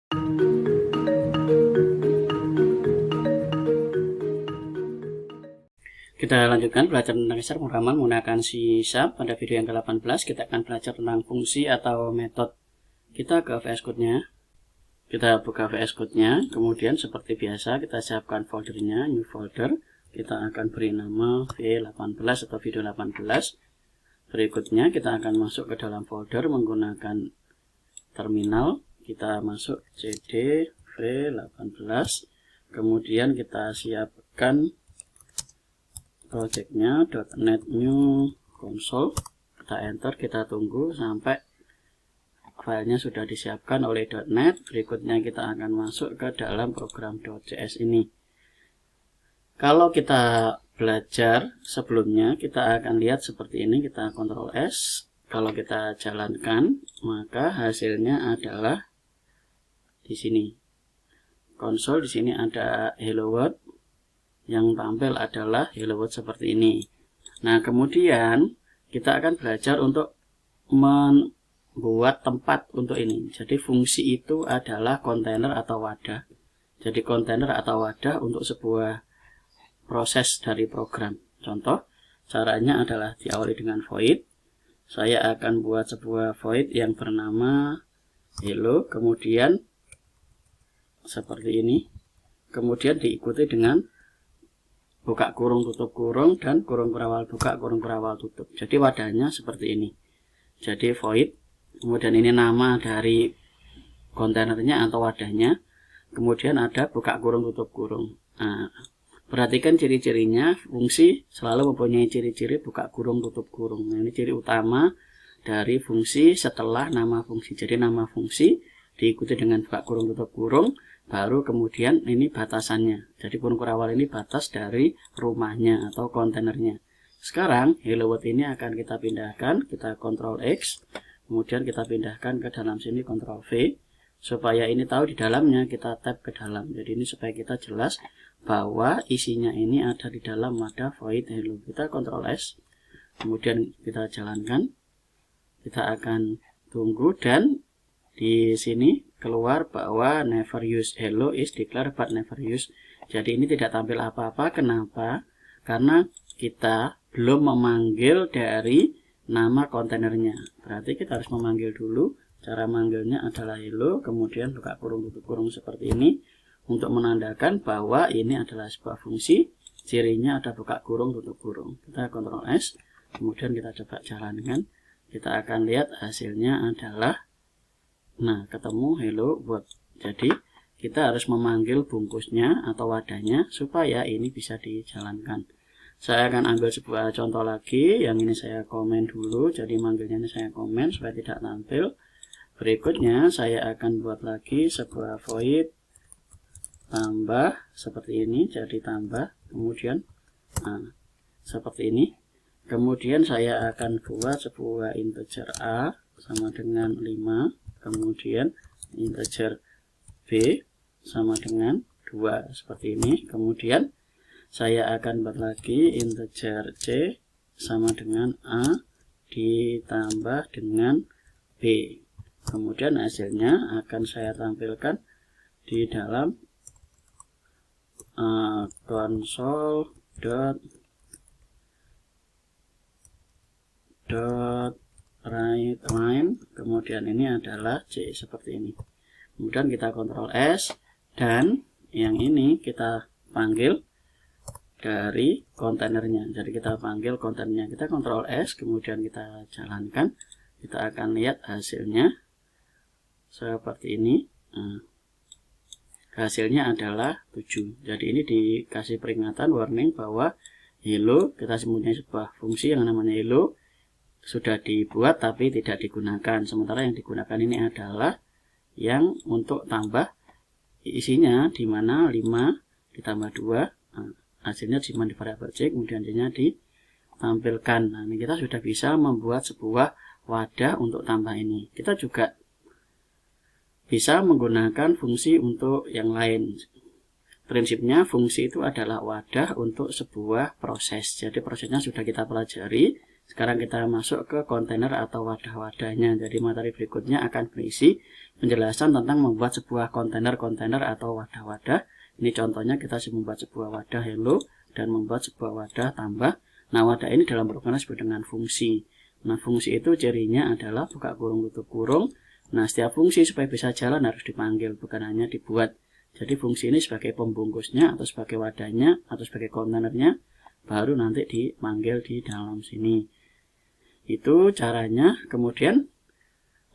Kita lanjutkan belajar tentang dasar pemrograman menggunakan C#. Pada video yang ke-18 kita akan belajar tentang fungsi atau metode. Kita ke VS Code-nya. Kita buka VS Code-nya. Kemudian seperti biasa kita siapkan foldernya, new folder. Kita akan beri nama V18 atau video 18. Berikutnya kita akan masuk ke dalam folder menggunakan terminal. Kita masuk cd V18. Kemudian kita siapkan projectnya .NET new console, kita enter, kita tunggu sampai filenya sudah disiapkan oleh .NET. Berikutnya kita akan masuk ke dalam program .cs ini. Kalau kita belajar sebelumnya, kita akan lihat seperti ini. Kita Ctrl S. Kalau kita jalankan, maka hasilnya adalah di sini. Konsol di sini ada Hello World. Yang tampil adalah Hello World seperti ini. Nah, kemudian kita akan belajar untuk membuat tempat untuk ini. Jadi fungsi itu adalah kontainer atau wadah. Jadi kontainer atau wadah untuk sebuah proses dari program. Contoh, caranya adalah diawali dengan void. Saya akan buat sebuah void yang bernama hello, kemudian seperti ini. Kemudian diikuti dengan buka kurung tutup kurung dan kurung kurawal buka kurung kurawal tutup. Jadi wadahnya seperti ini. Jadi void, kemudian ini nama dari kontainernya atau wadahnya, kemudian ada buka kurung tutup kurung. Nah, perhatikan ciri-cirinya. Fungsi selalu mempunyai ciri-ciri buka kurung tutup kurung. Nah, ini ciri utama dari fungsi setelah nama fungsi. Jadi nama fungsi diikuti dengan buka kurung tutup kurung, baru kemudian ini batasannya. Jadi kurung kurawal ini batas dari rumahnya atau kontainernya. Sekarang Hello World ini akan kita pindahkan, kita Ctrl X, kemudian kita pindahkan ke dalam sini Ctrl V, supaya ini tahu di dalamnya, kita tab ke dalam. Jadi ini supaya kita jelas bahwa isinya ini ada di dalam wadah void hello. Kita Ctrl S, kemudian kita jalankan, kita akan tunggu dan di sini keluar bahwa never use hello is declared but never use. Jadi ini tidak tampil apa-apa. Kenapa? Karena kita belum memanggil dari nama kontainernya. Berarti kita harus memanggil dulu. Cara manggilnya adalah hello, kemudian buka kurung tutup kurung seperti ini untuk menandakan bahwa ini adalah sebuah fungsi. Cirinya ada buka kurung tutup kurung. Kita Ctrl S, kemudian kita coba jalankan. Kita akan lihat hasilnya adalah ketemu Hello World. Jadi kita harus memanggil bungkusnya atau wadahnya supaya ini bisa dijalankan. Saya akan ambil sebuah contoh lagi. Yang ini saya komen dulu. Jadi manggilnya ini saya komen supaya tidak tampil. Berikutnya saya akan buat lagi sebuah void tambah seperti ini. Jadi tambah, kemudian seperti ini. Kemudian saya akan buat sebuah integer A sama dengan 5. Kemudian integer B sama dengan 2 seperti ini. Kemudian saya akan buat lagi integer C sama dengan A ditambah dengan B. Kemudian hasilnya akan saya tampilkan di dalam console write line, kemudian ini adalah C seperti ini. Kemudian kita Ctrl S dan yang ini kita panggil dari kontainernya. Jadi kita panggil kontainernya, kita Ctrl S, kemudian kita jalankan. Kita akan lihat hasilnya seperti ini. Hasilnya adalah 7. Jadi ini dikasih peringatan warning bahwa hello, kita mempunyai sebuah fungsi yang namanya hello sudah dibuat tapi tidak digunakan. Sementara yang digunakan ini adalah yang untuk tambah isinya, di mana 5 ditambah 2, hasilnya disimpan di variabel C, kemudian hasilnya ditampilkan. Nah, ini kita sudah bisa membuat sebuah wadah untuk tambah ini. Kita juga bisa menggunakan fungsi untuk yang lain. Prinsipnya fungsi itu adalah wadah untuk sebuah proses. Jadi prosesnya sudah kita pelajari. Sekarang kita masuk ke kontainer atau wadah-wadahnya. Jadi materi berikutnya akan berisi penjelasan tentang membuat sebuah kontainer atau wadah-wadah. Ini contohnya kita membuat sebuah wadah hello dan membuat sebuah wadah tambah. Nah, wadah ini dalam program disebut dengan fungsi. Nah, fungsi itu cirinya adalah buka kurung tutup kurung. Nah, setiap fungsi supaya bisa jalan harus dipanggil, bukan hanya dibuat. Jadi fungsi ini sebagai pembungkusnya atau sebagai wadahnya atau sebagai kontainernya, baru nanti dipanggil di dalam sini. Itu caranya. Kemudian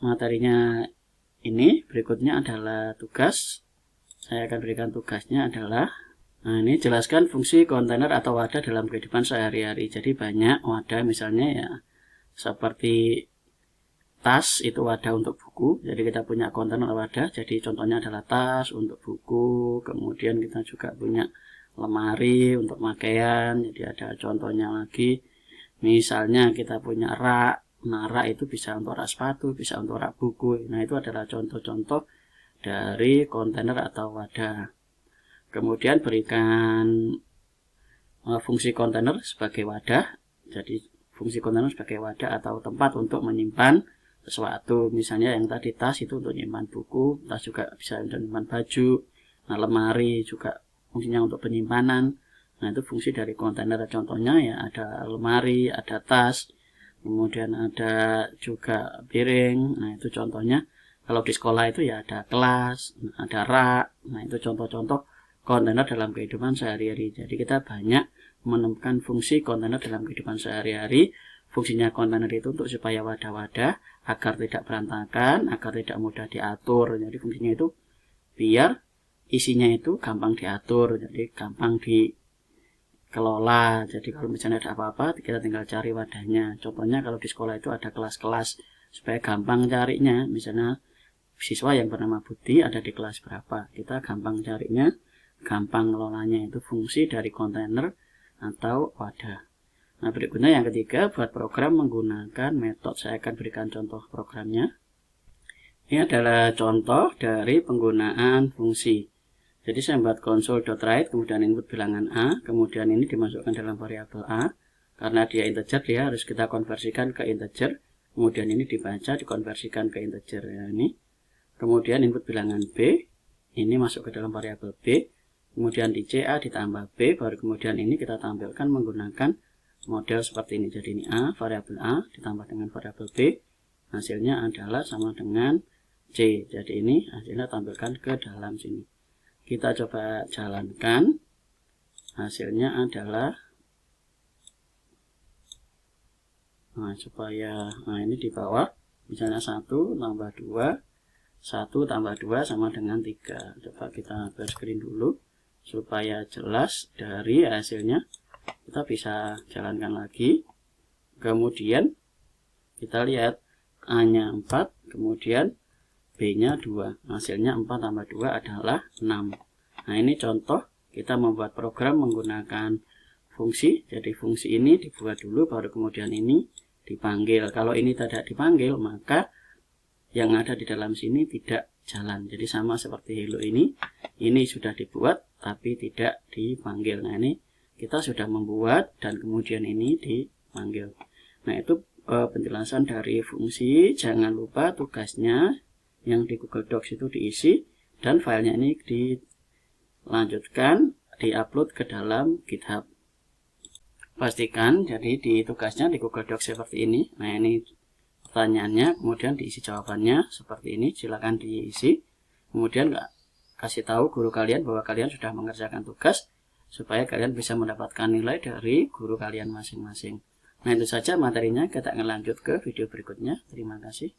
materinya ini berikutnya adalah tugas. Saya akan berikan tugasnya adalah, nah ini jelaskan fungsi kontainer atau wadah dalam kehidupan sehari-hari. Jadi banyak wadah, misalnya ya seperti tas itu wadah untuk buku. Jadi kita punya kontainer wadah. Jadi contohnya adalah tas untuk buku. Kemudian kita juga punya lemari untuk pakaian. Jadi ada contohnya lagi. Misalnya kita punya rak. Nah, rak itu bisa untuk rak sepatu, bisa untuk rak buku. Nah, itu adalah contoh-contoh dari kontainer atau wadah. Kemudian berikan fungsi kontainer sebagai wadah. Jadi fungsi kontainer sebagai wadah atau tempat untuk menyimpan sesuatu. Misalnya yang tadi tas itu untuk menyimpan buku, tas juga bisa untuk menyimpan baju. Nah, lemari juga fungsinya untuk penyimpanan. Nah, itu fungsi dari kontainer. Contohnya ya ada lemari, ada tas, kemudian ada juga piring. Nah, itu contohnya. Kalau di sekolah itu ya ada kelas, ada rak. Nah, itu contoh-contoh kontainer dalam kehidupan sehari-hari. Jadi kita banyak menemukan fungsi kontainer dalam kehidupan sehari-hari. Fungsinya kontainer itu untuk supaya wadah-wadah agar tidak berantakan, agar tidak mudah diatur. Jadi fungsinya itu biar isinya itu gampang diatur, jadi gampang dikelola. Jadi kalau misalnya ada apa-apa, kita tinggal cari wadahnya. Contohnya kalau di sekolah itu ada kelas-kelas supaya gampang carinya. Misalnya siswa yang bernama Budi ada di kelas berapa, kita gampang carinya, gampang ngelolanya. Itu fungsi dari kontainer atau wadah. Nah, berikutnya yang ketiga, buat program menggunakan metode. Saya akan berikan contoh programnya. Ini adalah contoh dari penggunaan fungsi. Jadi saya membuat console.write, kemudian input bilangan A, kemudian ini dimasukkan dalam variabel A. Karena dia integer, dia harus kita konversikan ke integer. Kemudian ini dibaca, dikonversikan ke integer. Ya, ini. Kemudian input bilangan B, ini masuk ke dalam variabel B. Kemudian di CA ditambah B, baru kemudian ini kita tampilkan menggunakan model seperti ini. Jadi ini A, variabel A ditambah dengan variabel B, hasilnya adalah sama dengan C. Jadi ini hasilnya tampilkan ke dalam sini. Kita coba jalankan, hasilnya adalah, nah ini di bawah, misalnya 1 tambah 2, 1 tambah 2 sama dengan 3. Coba kita share screen dulu supaya jelas dari hasilnya. Kita bisa jalankan lagi. Kemudian kita lihat A-nya 4, kemudian B-nya 2. Hasilnya 4 tambah 2 adalah 6. Nah, ini contoh kita membuat program menggunakan fungsi. Jadi fungsi ini dibuat dulu, baru kemudian ini dipanggil. Kalau ini tidak dipanggil, maka yang ada di dalam sini tidak jalan. Jadi sama seperti hello ini sudah dibuat tapi tidak dipanggil. Nah, ini kita sudah membuat dan kemudian ini dipanggil. Nah, itu penjelasan dari fungsi. Jangan lupa tugasnya yang di Google Docs itu diisi dan filenya ini dilanjutkan, diupload ke dalam GitHub. Pastikan jadi di tugasnya di Google Docs seperti ini. Nah, ini pertanyaannya, kemudian diisi jawabannya seperti ini. Silakan diisi. Kemudian kasih tahu guru kalian bahwa kalian sudah mengerjakan tugas supaya kalian bisa mendapatkan nilai dari guru kalian masing-masing. Nah, itu saja materinya. Kita akan lanjut ke video berikutnya. Terima kasih.